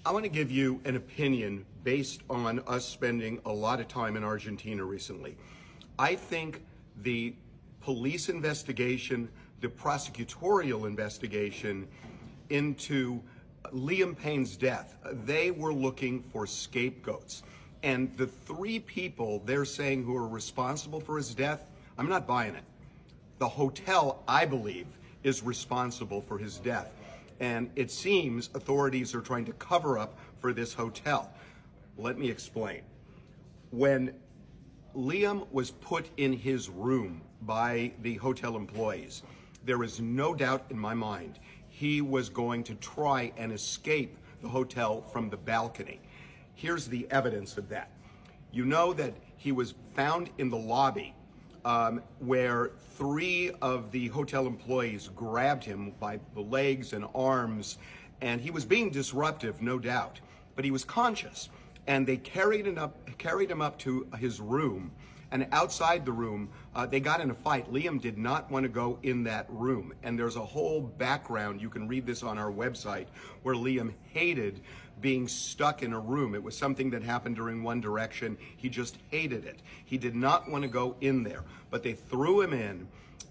I want to give you an opinion based on us spending a lot of time in Argentina recently. I think the police investigation, the prosecutorial investigation into Liam Payne's death, they were looking for scapegoats. And the three people they're saying who are responsible for his death, I'm not buying it. The hotel, I believe, is responsible for his death. And it seems authorities are trying to cover up for this hotel. Let me explain. When Liam was put in his room by the hotel employees, there is no doubt in my mind he was going to try and escape the hotel from the balcony. Here's the evidence of that. You know that he was found in the lobby where three of the hotel employees grabbed him by the legs and arms, and he was being disruptive, no doubt, but he was conscious, and they carried him up to his room. And outside the room, they got in a fight. Liam did not want to go in that room. And there's a whole background, you can read this on our website, where Liam hated being stuck in a room. It was something that happened during One Direction. He just hated it. He did not want to go in there. But they threw him in,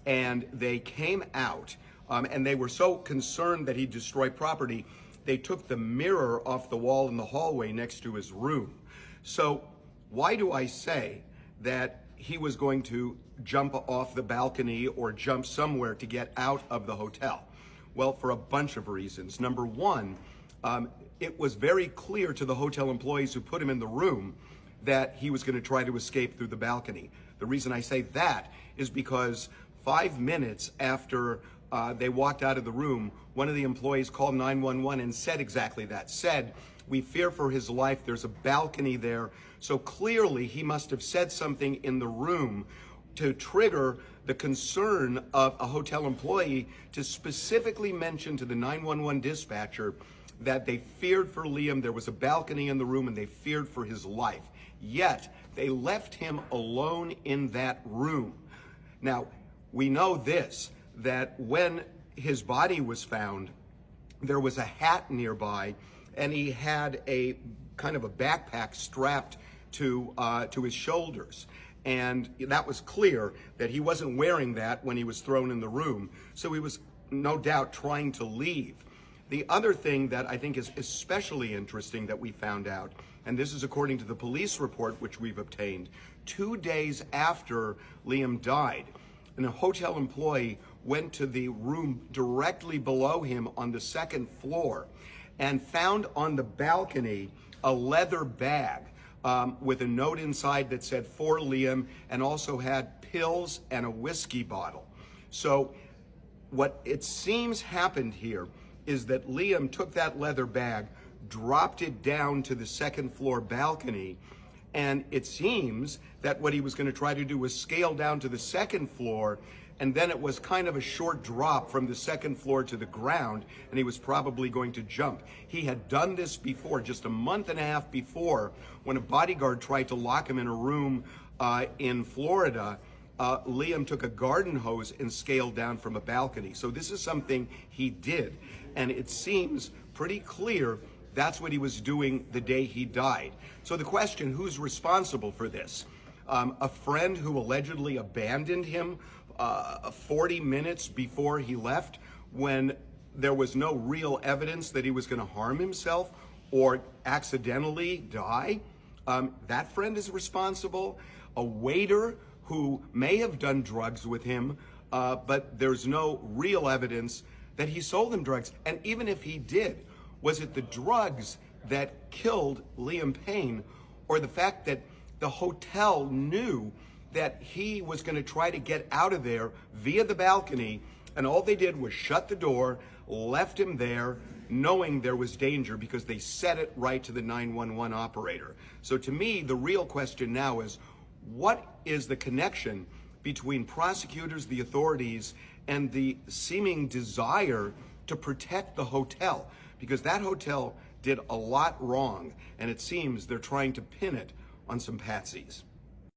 and they came out, and they were so concerned that he'd destroy property, they took the mirror off the wall in the hallway next to his room. So why do I say that he was going to jump off the balcony or jump somewhere to get out of the hotel? Well, for a bunch of reasons. Number one, it was very clear to the hotel employees who put him in the room that he was going to try to escape through the balcony. The reason I say that is because 5 minutes after they walked out of the room, one of the employees called 911 and said exactly that, said, "We fear for his life, there's a balcony there." So clearly he must have said something in the room to trigger the concern of a hotel employee to specifically mention to the 911 dispatcher that they feared for Liam, there was a balcony in the room, and they feared for his life. Yet they left him alone in that room. Now, we know this, that when his body was found, there was a hat nearby, and he had a kind of a backpack strapped to his shoulders. And that was clear that he wasn't wearing that when he was thrown in the room. So he was no doubt trying to leave. The other thing that I think is especially interesting that we found out, and this is according to the police report which we've obtained, 2 days after Liam died, a hotel employee went to the room directly below him on the second floor and found on the balcony a leather bag with a note inside that said "For Liam," and also had pills and a whiskey bottle. So what it seems happened here is that Liam took that leather bag, dropped it down to the second floor balcony, and it seems that what he was going to try to do was scale down to the second floor, and then it was kind of a short drop from the second floor to the ground, and he was probably going to jump. He had done this before, just a month and a half before, when a bodyguard tried to lock him in a room in Florida. Liam took a garden hose and scaled down from a balcony. So this is something he did, and it seems pretty clear that's what he was doing the day he died. So the question, who's responsible for this? A friend who allegedly abandoned him 40 minutes before he left, when there was no real evidence that he was going to harm himself or accidentally die. That friend is responsible. A waiter who may have done drugs with him, but there's no real evidence that he sold him drugs. And even if he did, was it the drugs that killed Liam Payne, or the fact that the hotel knew that he was going to try to get out of there via the balcony, and all they did was shut the door, left him there, knowing there was danger because they set it right to the 911 operator? So to me, the real question now is, what is the connection between prosecutors, the authorities, and the seeming desire to protect the hotel? Because that hotel did a lot wrong, and it seems they're trying to pin it on some patsies.